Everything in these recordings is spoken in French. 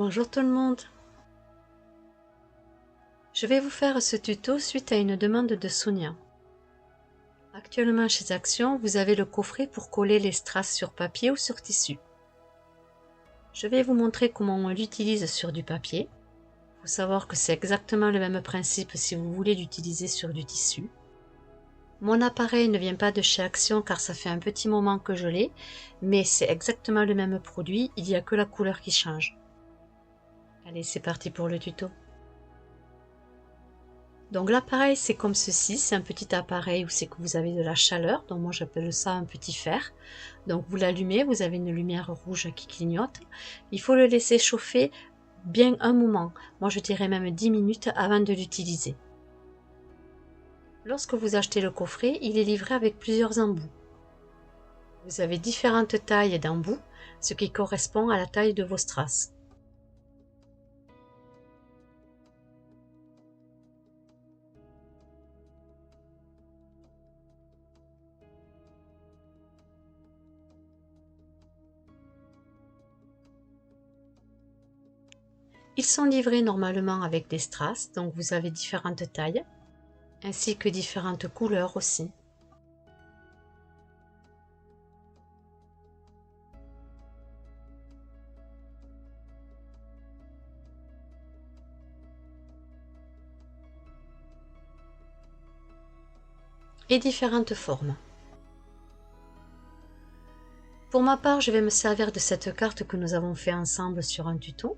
Bonjour tout le monde. Je vais vous faire ce tuto suite à une demande de Sonia. Actuellement chez Action, vous avez le coffret pour coller les strass sur papier ou sur tissu. Je vais vous montrer comment on l'utilise sur du papier. Il faut savoir que c'est exactement le même principe si vous voulez l'utiliser sur du tissu. Mon appareil ne vient pas de chez Action car ça fait un petit moment que je l'ai, mais c'est exactement le même produit, il n'y a que la couleur qui change. Allez, c'est parti pour le tuto. Donc l'appareil c'est comme ceci, c'est un petit appareil où c'est que vous avez de la chaleur, donc moi j'appelle ça un petit fer. Donc vous l'allumez, vous avez une lumière rouge qui clignote. Il faut le laisser chauffer bien un moment, moi je dirais même 10 minutes avant de l'utiliser. Lorsque vous achetez le coffret, il est livré avec plusieurs embouts. Vous avez différentes tailles d'embouts, ce qui correspond à la taille de vos strass. Ils sont livrés normalement avec des strass, donc vous avez différentes tailles, ainsi que différentes couleurs aussi. Et différentes formes. Pour ma part, je vais me servir de cette carte que nous avons fait ensemble sur un tuto.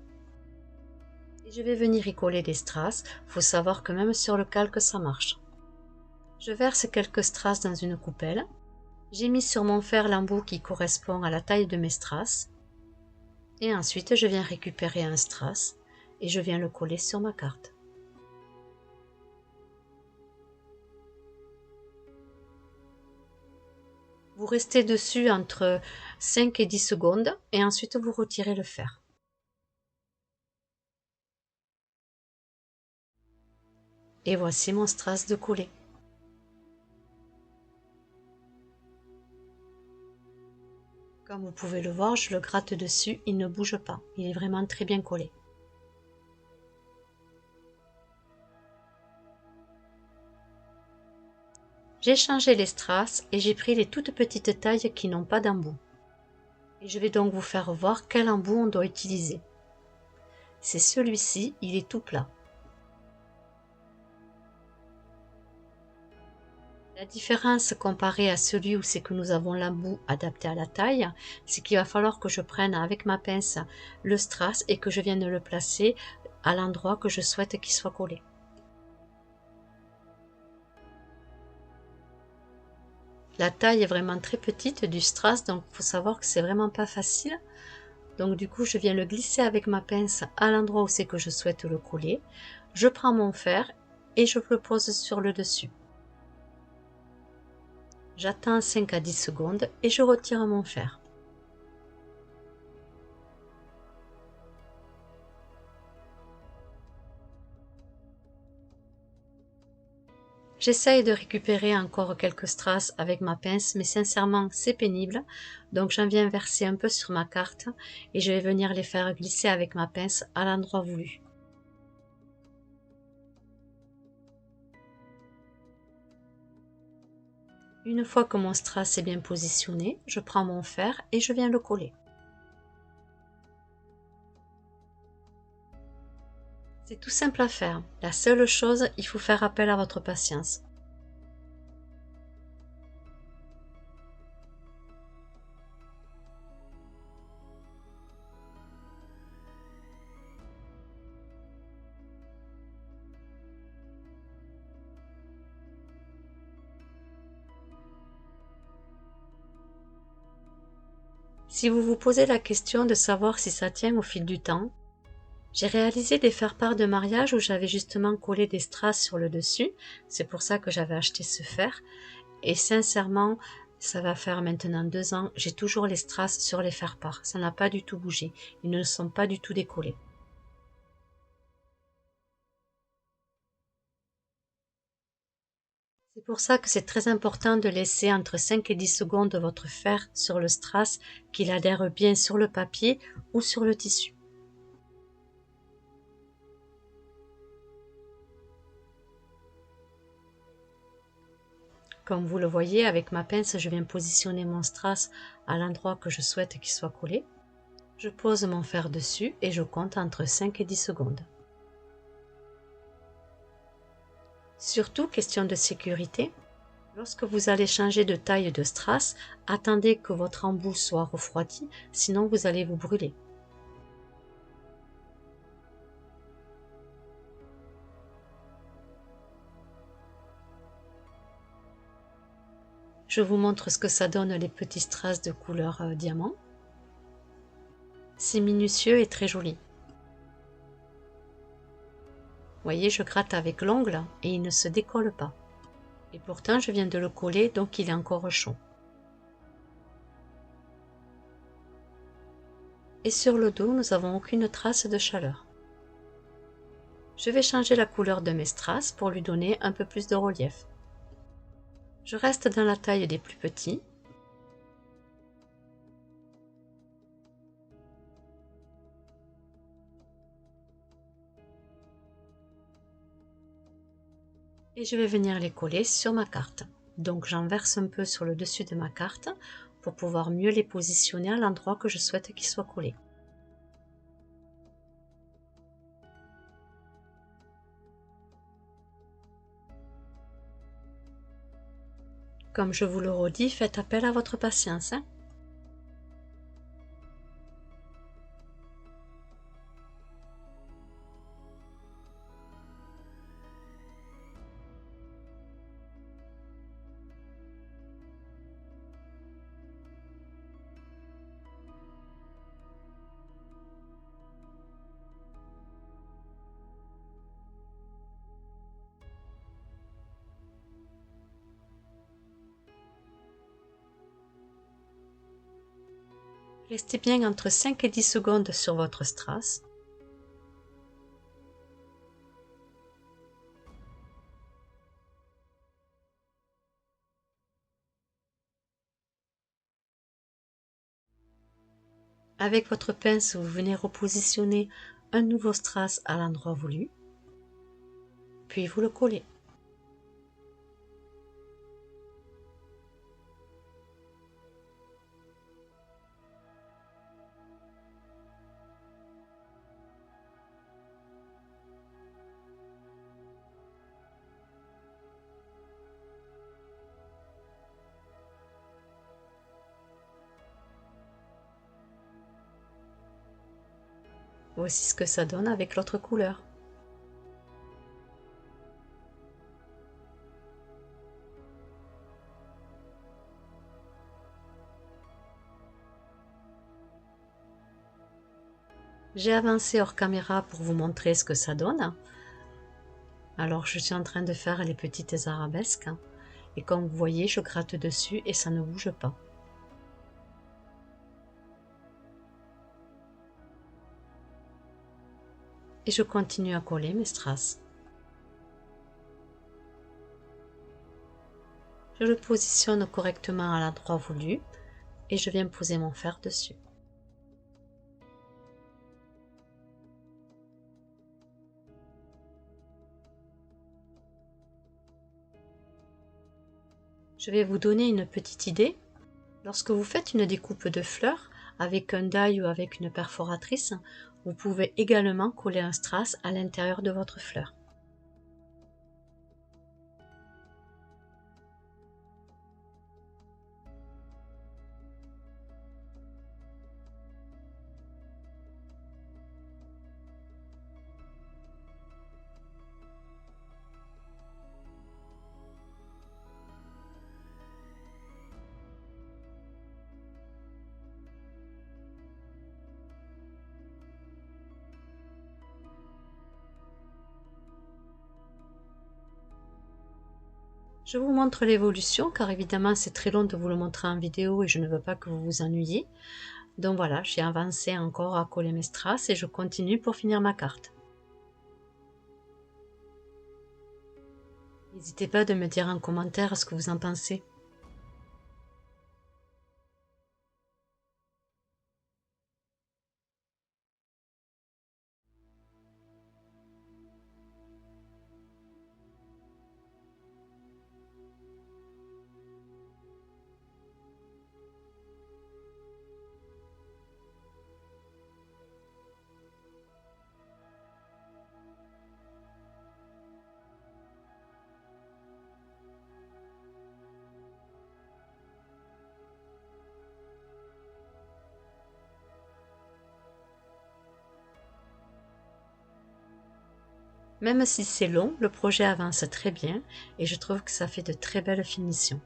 Et je vais venir y coller des strass. Il faut savoir que même sur le calque, ça marche. Je verse quelques strass dans une coupelle. J'ai mis sur mon fer l'embout qui correspond à la taille de mes strass. Et ensuite, je viens récupérer un strass et je viens le coller sur ma carte. Vous restez dessus entre 5 et 10 secondes et ensuite vous retirez le fer. Et voici mon strass de collé. Comme vous pouvez le voir, je le gratte dessus, il ne bouge pas, il est vraiment très bien collé. J'ai changé les strass et j'ai pris les toutes petites tailles qui n'ont pas d'embout. Et je vais donc vous faire voir quel embout on doit utiliser. C'est celui-ci, il est tout plat. La différence comparée à celui où c'est que nous avons l'embout adapté à la taille, c'est qu'il va falloir que je prenne avec ma pince le strass et que je vienne le placer à l'endroit que je souhaite qu'il soit collé. La taille est vraiment très petite du strass, donc il faut savoir que c'est vraiment pas facile. Donc du coup, je viens le glisser avec ma pince à l'endroit où c'est que je souhaite le coller. Je prends mon fer et je le pose sur le dessus. J'attends 5 à 10 secondes et je retire mon fer. J'essaye de récupérer encore quelques strass avec ma pince, mais sincèrement c'est pénible. Donc j'en viens verser un peu sur ma carte et je vais venir les faire glisser avec ma pince à l'endroit voulu. Une fois que mon strass est bien positionné, je prends mon fer et je viens le coller. C'est tout simple à faire. La seule chose, il faut faire appel à votre patience. Si vous vous posez la question de savoir si ça tient au fil du temps, j'ai réalisé des faire-part de mariage où j'avais justement collé des strass sur le dessus. C'est pour ça que j'avais acheté ce fer. Et sincèrement, ça va faire maintenant 2 ans, j'ai toujours les strass sur les faire-part. Ça n'a pas du tout bougé. Ils ne sont pas du tout décollés. C'est pour ça que c'est très important de laisser entre 5 et 10 secondes votre fer sur le strass, qu'il adhère bien sur le papier ou sur le tissu. Comme vous le voyez, avec ma pince, je viens positionner mon strass à l'endroit que je souhaite qu'il soit collé. Je pose mon fer dessus et je compte entre 5 et 10 secondes. Surtout, question de sécurité, lorsque vous allez changer de taille de strass, attendez que votre embout soit refroidi, sinon vous allez vous brûler. Je vous montre ce que ça donne les petits strass de couleur diamant. C'est minutieux et très joli. Vous voyez, je gratte avec l'ongle et il ne se décolle pas. Et pourtant, je viens de le coller, donc il est encore chaud. Et sur le dos, nous n'avons aucune trace de chaleur. Je vais changer la couleur de mes strass pour lui donner un peu plus de relief. Je reste dans la taille des plus petits. Et je vais venir les coller sur ma carte. Donc j'en verse un peu sur le dessus de ma carte pour pouvoir mieux les positionner à l'endroit que je souhaite qu'ils soient collés. Comme je vous le redis, faites appel à votre patience. Restez bien entre 5 et 10 secondes sur votre strass. Avec votre pince, vous venez repositionner un nouveau strass à l'endroit voulu, puis vous le collez. Voici ce que ça donne avec l'autre couleur. J'ai avancé hors caméra pour vous montrer ce que ça donne. Alors je suis en train de faire les petites arabesques. Et comme vous voyez, je gratte dessus et ça ne bouge pas. Et je continue à coller mes strass. Je le positionne correctement à l'endroit voulu et je viens poser mon fer dessus. Je vais vous donner une petite idée. Lorsque vous faites une découpe de fleurs avec un die ou avec une perforatrice, vous pouvez également coller un strass à l'intérieur de votre fleur. Je vous montre l'évolution car évidemment c'est très long de vous le montrer en vidéo et je ne veux pas que vous vous ennuyiez. Donc voilà, j'ai avancé encore à coller mes strass et je continue pour finir ma carte. N'hésitez pas de me dire en commentaire ce que vous en pensez. Même si c'est long, le projet avance très bien et je trouve que ça fait de très belles finitions.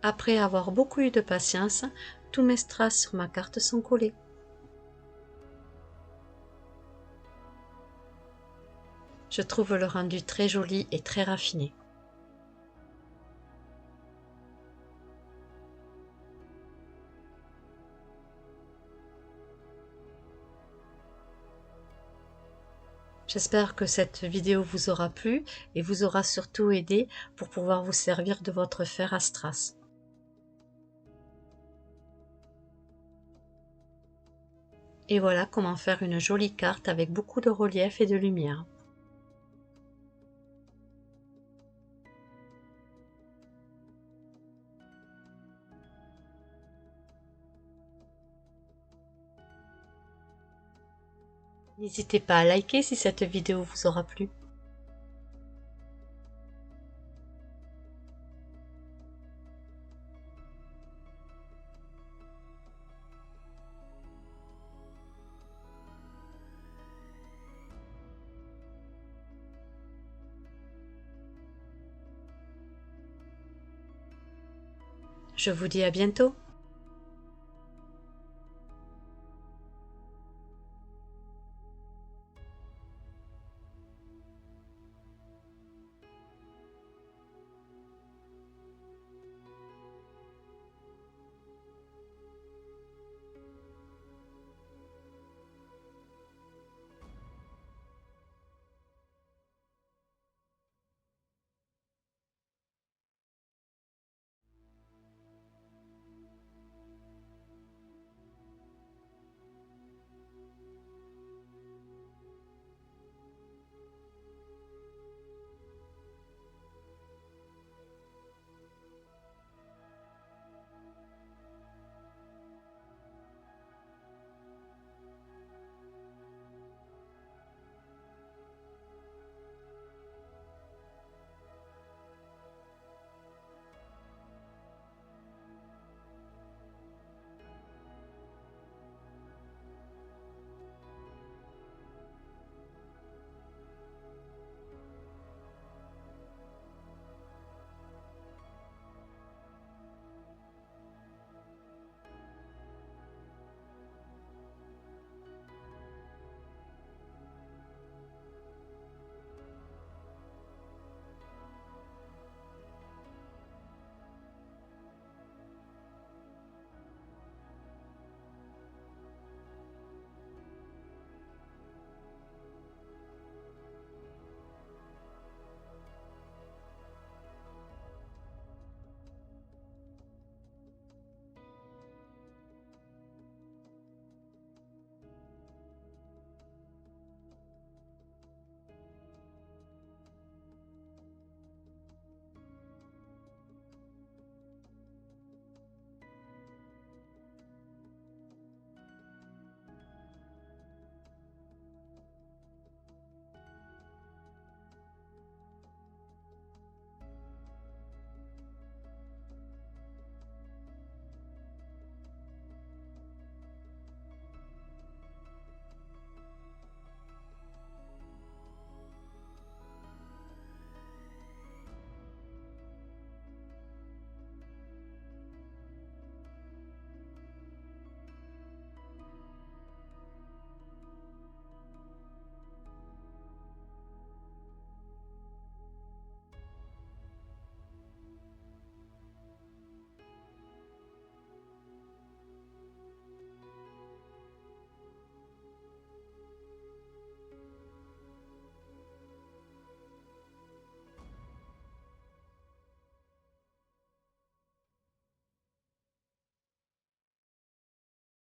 Après avoir beaucoup eu de patience, tous mes strass sur ma carte sont collés. Je trouve le rendu très joli et très raffiné. J'espère que cette vidéo vous aura plu et vous aura surtout aidé pour pouvoir vous servir de votre fer à strass. Et voilà comment faire une jolie carte avec beaucoup de relief et de lumière. N'hésitez pas à liker si cette vidéo vous aura plu. Je vous dis à bientôt.